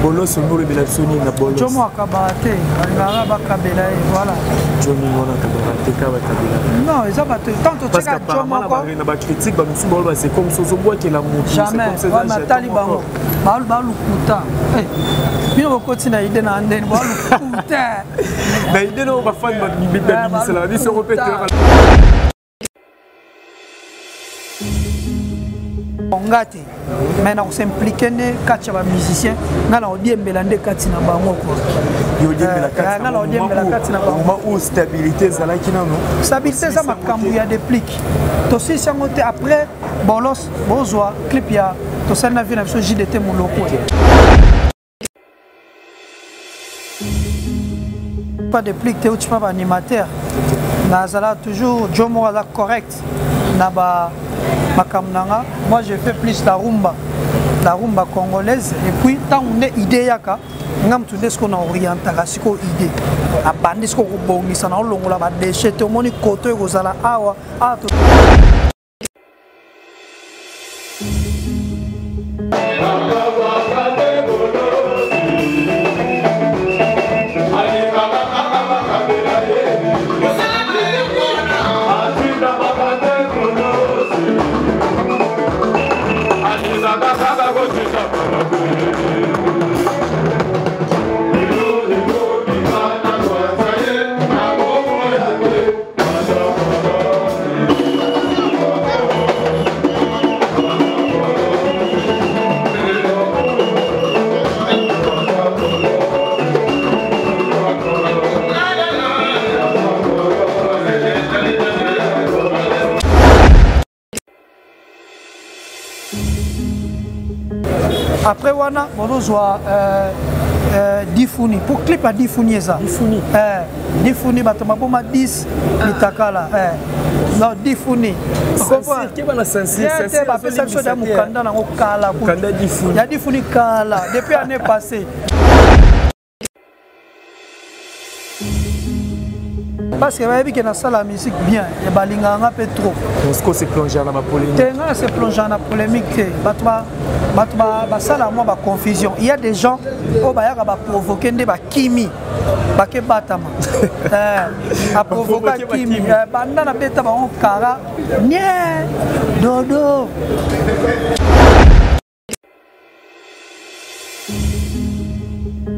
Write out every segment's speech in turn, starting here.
Bolos on le Belasoni na Bolos. Jomo akabate, alingara bakabela voilà. Johnny wana kabate kabela. Non, ils ont pas tant de parce qu'apparemment na ba critique ba musu bolo c'est comme so bois qui la moto c'est comme ça. Jamais. Taliban. Balu kuta. Bien continue idée na ndeni balu kuta. Na idée no ba fan ba bibita bi cela dit se répète. Ngati maintenant on s'implique ne kacha ba musicien ngala odiembela nde kati na bango ko yo odiembela kati ngala odiembela kati na bango ma ou stabilité za la kinano stabilité za makambu ya déplique to si sango te après bolos bozwa clip ya to sana vie na biso JDT moloko pas de plique te ou tu pas animateur nazala toujours Jomo ala correct na ba makamnanga. Moi je fais plus la rumba congolaise et puis tant on est idée yaka ngam tunde ce qu'on a orienté siko idée a bandi ce qu'on bongisa na longola ba déchet to moni koto kozala awa ato après wana bonozwa difuni pour clip à difuni ça difuni batoma boma 10 litakala non difuni c'est qui va la sensibiliser c'est pas ça chose ya mukanda na okala mukanda difuni ya difuni kala depuis année passée parce que bayebi que na sala musique bien et balinganga pe trop parce que c'est plongé dans la polémique tenga c'est plongé dans la polémique basala moi ba confusion il y a des gens au bayaka ba provoquer nde ba kimi ba ke batama a provoquer kimi banda na beta ba on kara nie dodo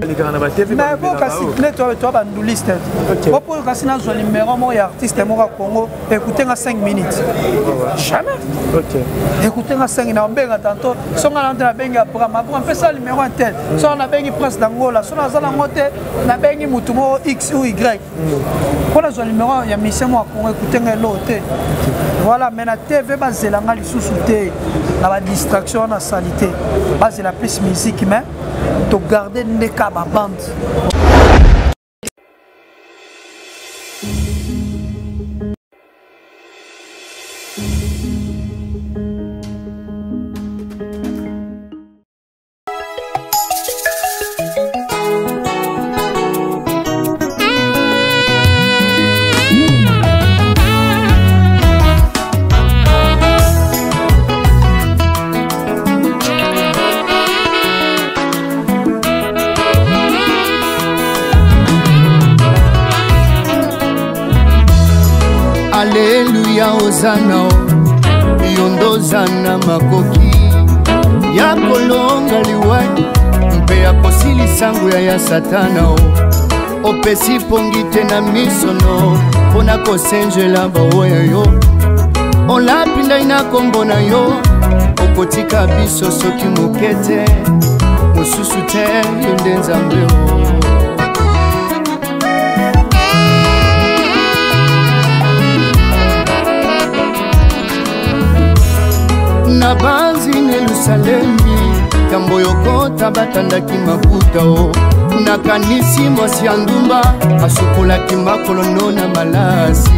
mais bon kasi toi banduliste pour kasi na zo numéro mo ya artiste mo Congo écoutez nga 5 minutes jamais OK écoutez nga 5 na benga tantôt songa na benga pour ma fait ça numéro tel so na bengi presse d'Angola so na zala ngote na bengi mutu mo X ou Y pour la zo numéro ya mission mo Congo écoutez nga loté voilà mais na TV bazela nga lisusu te na ba distraction na salité bazela plus musique mais to garder les cas à bande. Alléluia Hosanna yondozana makoki ya kolonga liwai mpe ya kosilisa nguya ya satana opesi pongi te na misono mpona kosenjela baoyo yo olapinda ina kombo na yo okotika biso soki moke te mosusu te yo nde nzambe na banzi na Yerusalemi kambo yokota batandaki maputa nakanisi mwasi ya ndumba asukolaki makolo na malasi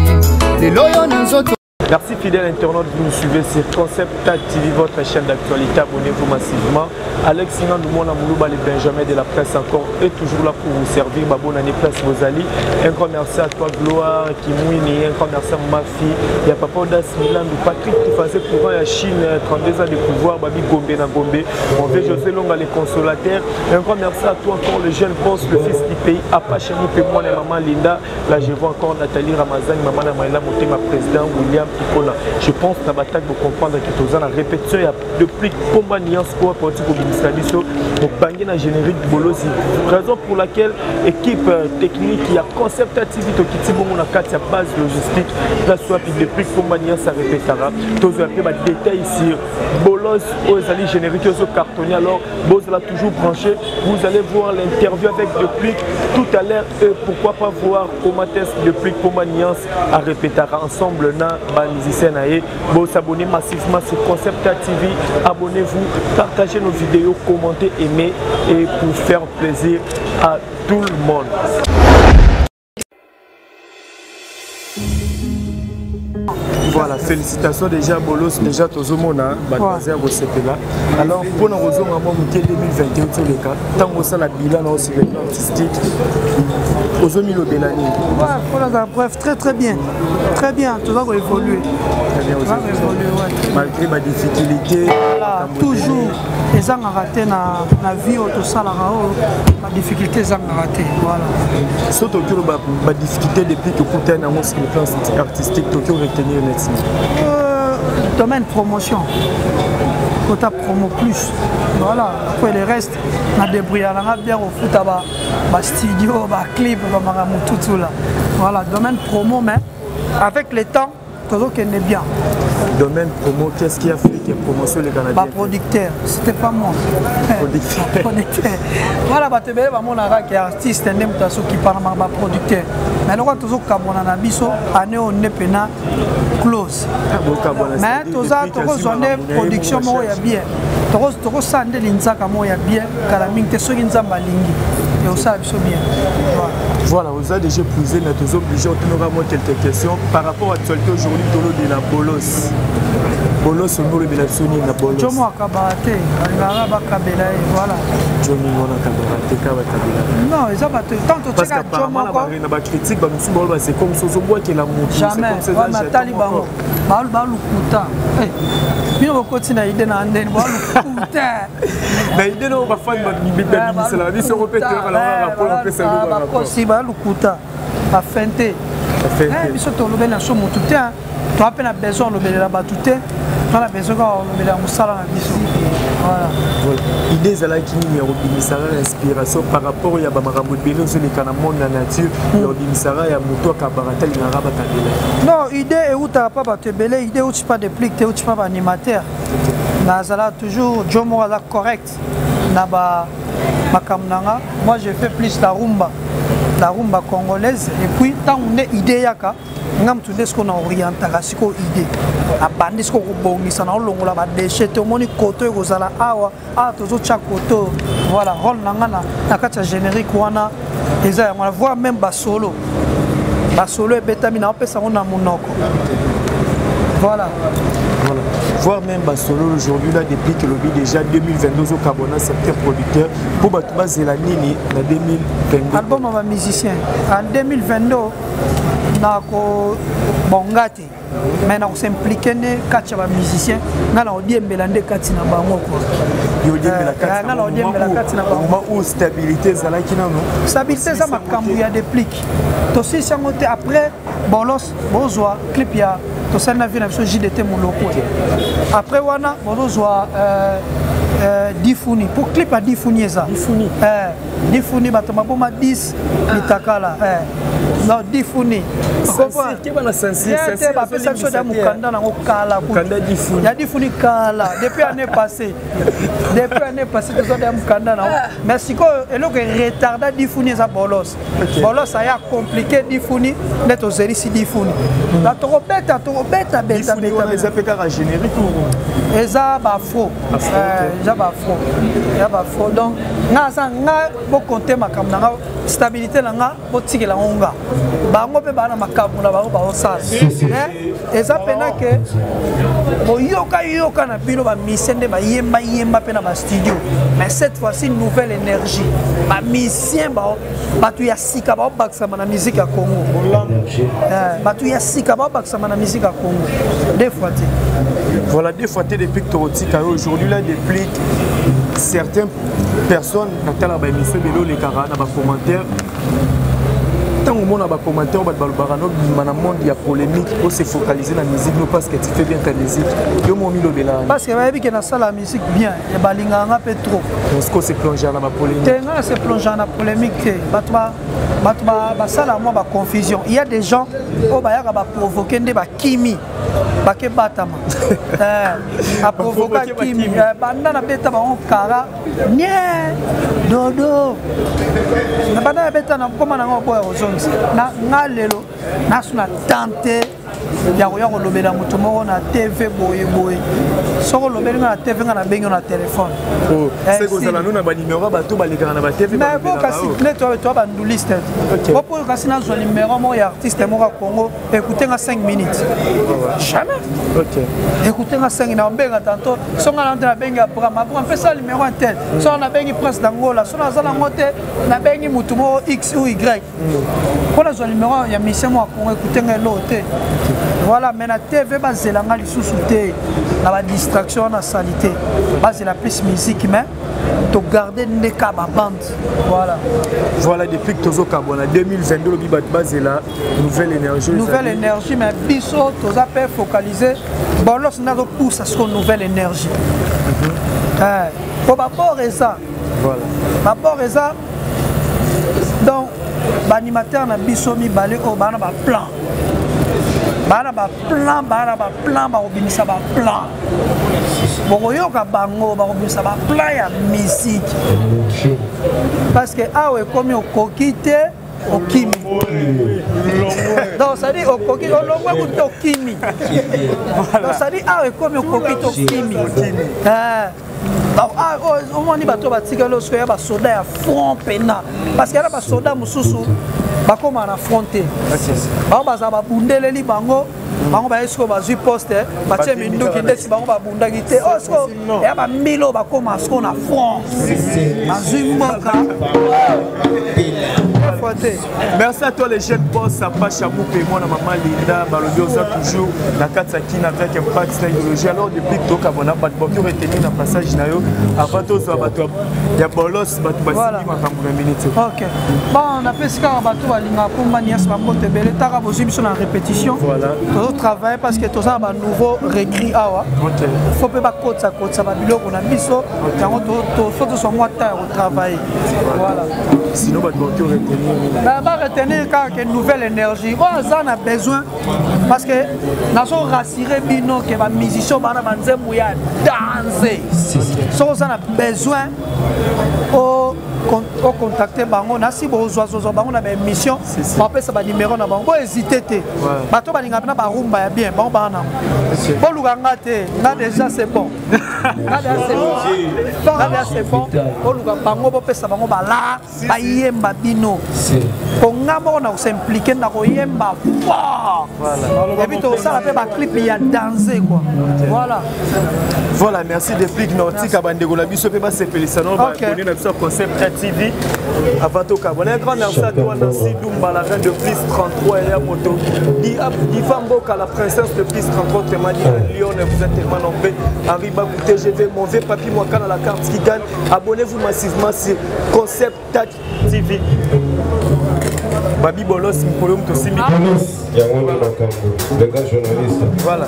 lelo yo na nzoto Merci fidèles internautes, vous nous suivez sur Concept TV, votre chaîne d'actualité. Abonnez-vous massivement. Alex Singandoumona Moulouba, les Benjamin de la presse encore est toujours là pour vous servir. Bonne année, place Bozali. Un grand merci à toi, Gloire, Kimouini. Un grand merci à ma fille. Il y a Papa Odas Milan, Patrick qui faisait courant à Chine, 32 ans de pouvoir, Babi Gombe na Gombe. On veut José Longa, les consolateurs. Un grand merci à toi encore, le jeune boss, le fils du pays, Apache Moupé, moi et maman Linda. Là, je vois encore Nathalie Ramazani, maman Namaïla Moté, ma président William Ipona. Je pense que la bataille pour comprendre que tu as la répétition depuis combat Niance pour partir au ministère pour banger la générique Bolosi. Raison pour laquelle équipe technique qui a Concept activité qui est bon la carte base logistique la soit depuis combat Niance ça répétera. Tous les détails sur Bolos aux alliés génériques au cartonné. Alors Boz l'a toujours branché. Vous allez voir l'interview avec Depuis tout à l'heure. Pourquoi pas voir comment est-ce Depuis combat Niance à répétera ensemble na musicien naé. Bon s'abonner massivement sur Concept TV. Abonnez-vous, partagez nos vidéos, commentez, aimez et pour faire plaisir à tout le monde. Voilà, félicitations déjà Bolos, déjà Tozomona, Badazia Bosepela. Alors pour nous rejoindre en 2021 sur le cas, tant que ça la bilan aussi artistique, Ozomilo Benani. Bref, très bien, tout ça va évoluer. Très bien, malgré ma difficulté. Voilà, toujours, les gens ont raté la vie, tout ça, ma difficulté, les gens ont raté. Voilà. Surtout que ma difficulté depuis que pour un amour sur le plan artistique, Tokyo retenir net. Domaine promotion, quota promo plus, voilà. Après le reste, on a débrouillé, on a bien au foot, à studio, à clip, tout là. Voilà, domaine promo, mais avec le temps, tout est bien. Domaine promo, qu'est-ce qui a fait que promotion les Canadiens? Producteur, c'était pas moi. Producteur. Voilà, tu vois, mon qui est artiste, qui parle de producteur. Mais nous avons toujours année on est close. Mais tout ça, tu as production bien. Tu as sandé l'insaka bien, calaming, tu as ceux qui sont et on sait bien. Voilà, vous avez déjà posé, mais tu es obligé de quelques questions par rapport à l'actualité aujourd'hui de la Bolos. Bolos, on a le Sony na Bolos. Je suis kabarate, voilà. Non, ils ont pas tant de parce qu'apparemment, la critique, c'est comme ça, que la moto. Jamais, Nathalie Bango. Balukuta. Mais on continue à aider dans l'année. Balukuta. Mais il est pas fan de c'est la vie se répète. Alors, si Balukuta a feinté. Mais surtout, le bien sur mon tout temps. Tu as besoin de le batouter. Tu as besoin de le moussala na biso. Voilà. Idée c'est là qui numéro bimisara inspiration par rapport à Bamarambo Beno sur les canamons de la nature. Le bimisara ya moto kabarata il n'araba kabela. Non, idée est où tu n'as pas battu belé, idée où tu pas de plic, où tu pas animateur. Nazala toujours Jomo la correct. Naba makamnanga. Moi je fais plus la rumba congolaise et puis tant on est idée yaka. Ngam tout ce qu'on a orienté à ce qu'on idée à bandit ce qu'on bongisa na longo la ba déchet to moni koto ko zala awa a to zo cha koto voilà rôle nangana na kata générique wana eza on voit même ba solo et betamina on peut ça on a monoko voilà voir même Basolo aujourd'hui là depuis que le but déjà 2022 au Cabona secteur producteur pour Batouba Zelanini en 2022 album à musicien en 2022 nako bongati mais na s'impliquer ne kacha ba musicien ngala odiembelande kati na bango ko yo odiembela kati ngala odiembela kati na bango ou stabilité zala kinano stabilité ça makambu ya déplique to si sangote après bolos bozwa clip ya to sana vie na biso JDT moloko après wana bozwa Difuni pour clip à Difuni ça Difuni bato maboma 10 mitakala non Difuni qui va la sensible c'est pas ça chose da mukanda na okala mukanda Difuni ya Difuni kala depuis année passée tout ça da mukanda na merci ko eloko retarda Difuni ça bolos ça ya compliqué Difuni net aux séries Difuni la beta les applications génériques eza ba faux ya ba faux donc nga beaucoup compter makamna stabilité nanga botikela onga bango pe bana makambo na bango baosala et ça pena que yoka na bino ba misende ba yemba pe na ba studio mais cette fois-ci nouvelle énergie ba musicien ba tu ya sika ba baksa na musique ya Congo ba tu ya sika ba baksa na musique ya Congo deux fois. Voilà, deux fois depuis que tu as aujourd'hui là depuis certaines personnes dans la émission de les carans dans les commentaires. Tant au monde a des commentaires, il y a polémique pour se focaliser dans la musique parce que tu fais bien ta musique. Parce que la musique bien, il y a un peu trop. Est-ce que c'est plongé dans la polémique? C'est plongé dans la polémique. Ça, moi, la confusion. Il y a des gens qui ont provoqué des kimi. Bake batama a provoqué kimi banda na beta ba on kara nie dodo na banda na beta na koma na ngo boya ozonzi na ngalelo na suna tante ya ko lobela mutu moko na TV boye soko lobela na TV na bengo na téléphone c'est que ça na ba numéro ba to ba lekana na ba TV mais bon kasi to ba nduliste pour kasi na zo numéro mo ya artiste mo ka Congo écoutez nga 5 minutes jamais. Ok. Écoutez, on a 5 ans, tantôt, si on a un benga programme, on fait ça numéro un tel. Si on a bengi presse d'Angola, si on a un moté, on a bengi mutumo X ou Y. Pour le numéro, il y a mission pour écouter l'autre. Voilà, mais la TV, c'est la mal sous-souté, la distraction, la salité. C'est la plus musique, mais tu garder des cas à bande. Voilà. Voilà, depuis que tu as en 2022, c'est la nouvelle énergie. Nouvelle énergie, mais biso, tu as fait focaliser. Bon, lorsqu'on a poussé à ce nouvelle énergie. Pour rapport à ça. Voilà. Rapport à ça. Donc, l'animateur n'a biso mi balé au bana ba plan. Bana ba plan, ba obinisa ba plan. Bokoyoka bango ba obinisa ba plan ya musique. Parce que awe komi okokite okimi. Donc ça dit okoki olongwe kuto okimi. Donc ça dit awe komi okokite okimi. Au moins, bato batika lo soya ba soda ya front pena parce que là ba soda mususu ba koma na affronter ba baza ba bundeleli bango ba esko ba zui poste ba tie minduki ndesi bango ba bundaki te osko ya ba milo ba koma sko na front ba zui moka. Merci à toi les jeunes boss, à Pacha Moupé, moi, maman Linda, Balobiosa toujours, la Katsakine avec un pack d'idéologie. Alors, depuis que tu as retenu dans le passage, avant tout, il y a Bolos, ok. Bon, on a fait ce qu'on a pour Manias Mamote Bele, tu as besoin de répétition. Voilà. Tu travailles parce que tu as un nouveau récrit. Il ne faut pas que ça va bien, on a mis ça. Il faut que tu sois moi au travail. Voilà. Sinon, tu vas retenir. Va retenir quand une nouvelle énergie. On a besoin parce que nous avons rassuré Bino que les musiciens vont danser. Si on a besoin au contacter bango na si bozo bango na ba émission on appelle ça ba numéro na bango hésiter te bato ba linga na ba rumba ya bien bango bana bon luganga te na déjà c'est bon na déjà c'est bon o luga bango bo pesa bango ba la ba yemba bino ko ngamo na s'impliquer na ko yemba voilà et puis to ça la ba clip ya danser quoi voilà merci depuis que notre kabandego la biso pe ba sepeli salon ba connait na biso concept TV avant tout cas voilà un grand merci à toi Nancy Dumba la reine de plus 33 et la moto dit Famboka la princesse de plus 33 tellement dit Lyon vous êtes tellement nombreux Henri Bagoute GV mon vieux papy moi quand la carte qui gagne abonnez-vous massivement sur Concept TV Babi Bolos Mpolom to Simbi le grand journaliste voilà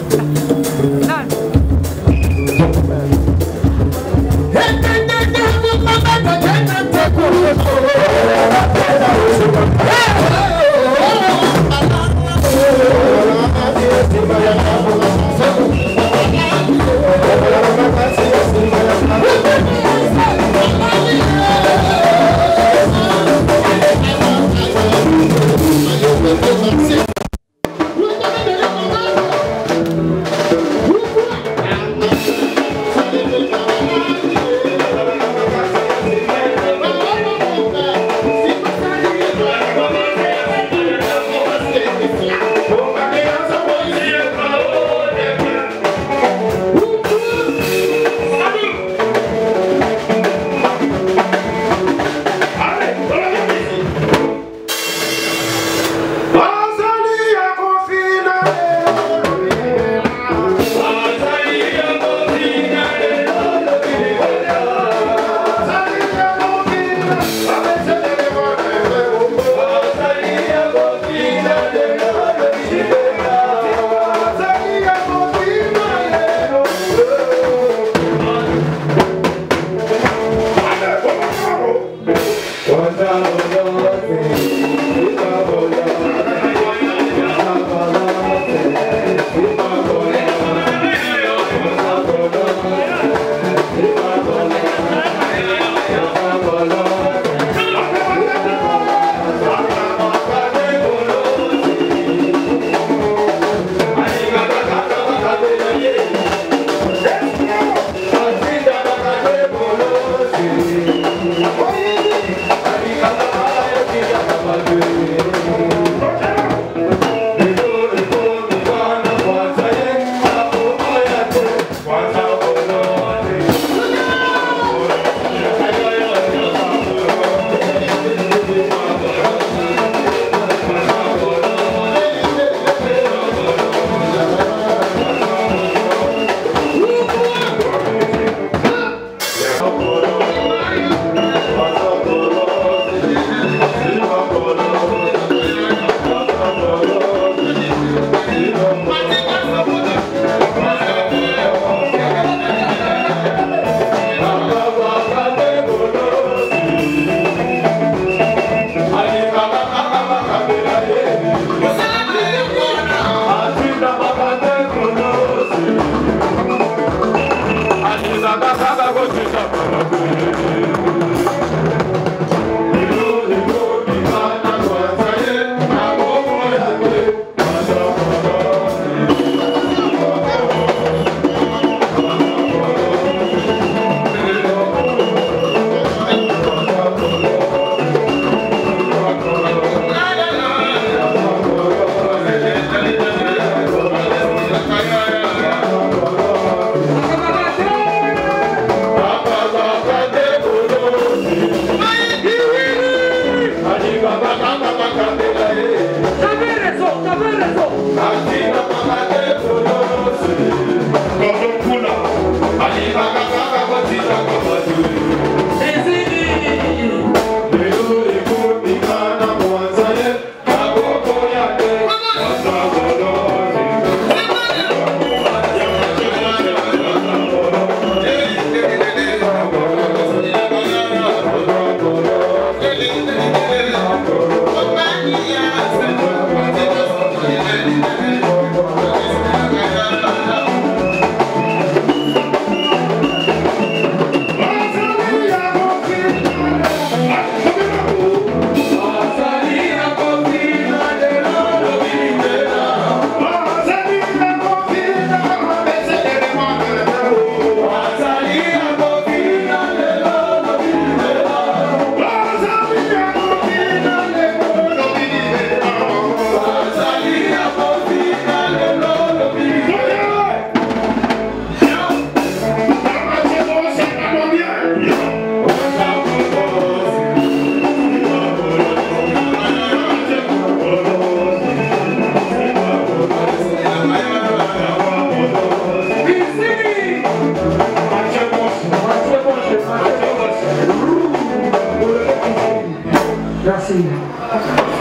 Merci.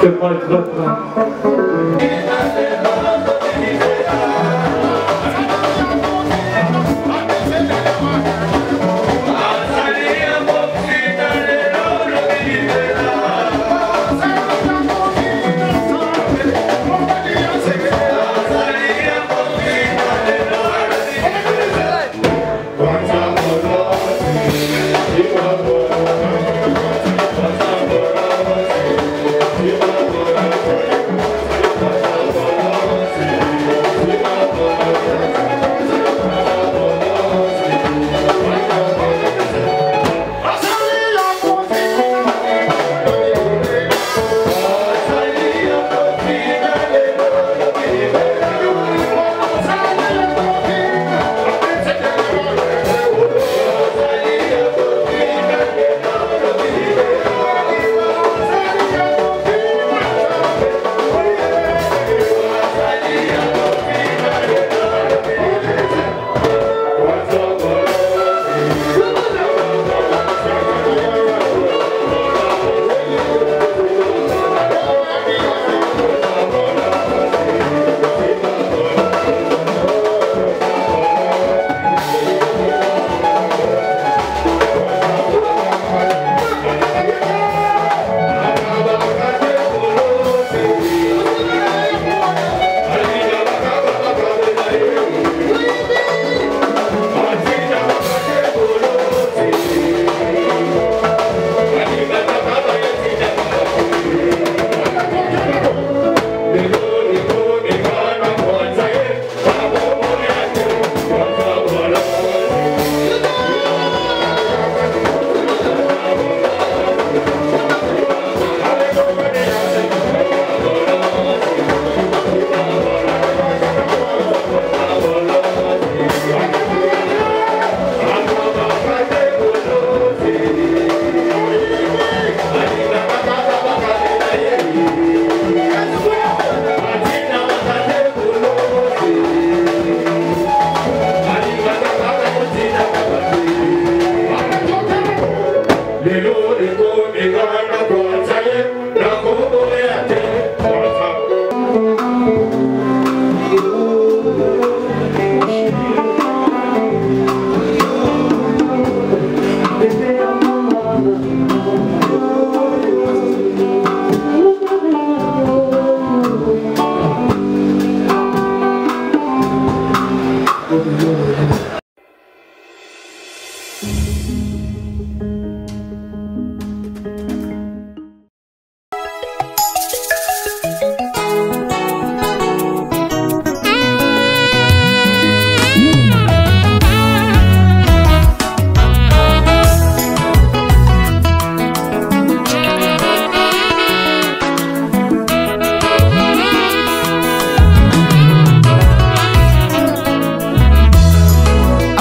Je te prends le trottoir.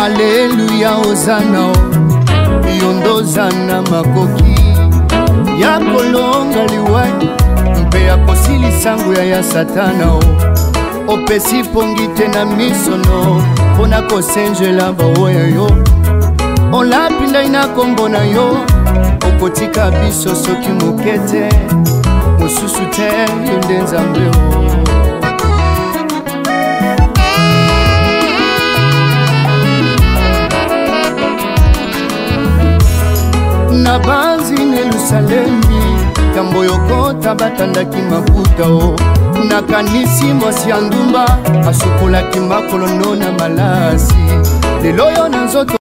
Alleluia ozana yondozana makoki ya kolonga liwai mpe ya kosilisa nguya ya satana opesi pongi te na misono mpona kosenjela baoya yo olapindai na kombo na yo okotika biso soki moke te mosusu te yo nde nzambe na banzi na Yerusalemi kambo yokota batandaki maputa nakanisi mwasi ya ndumba asukolaki makolo na malasi lelo yo na nzoto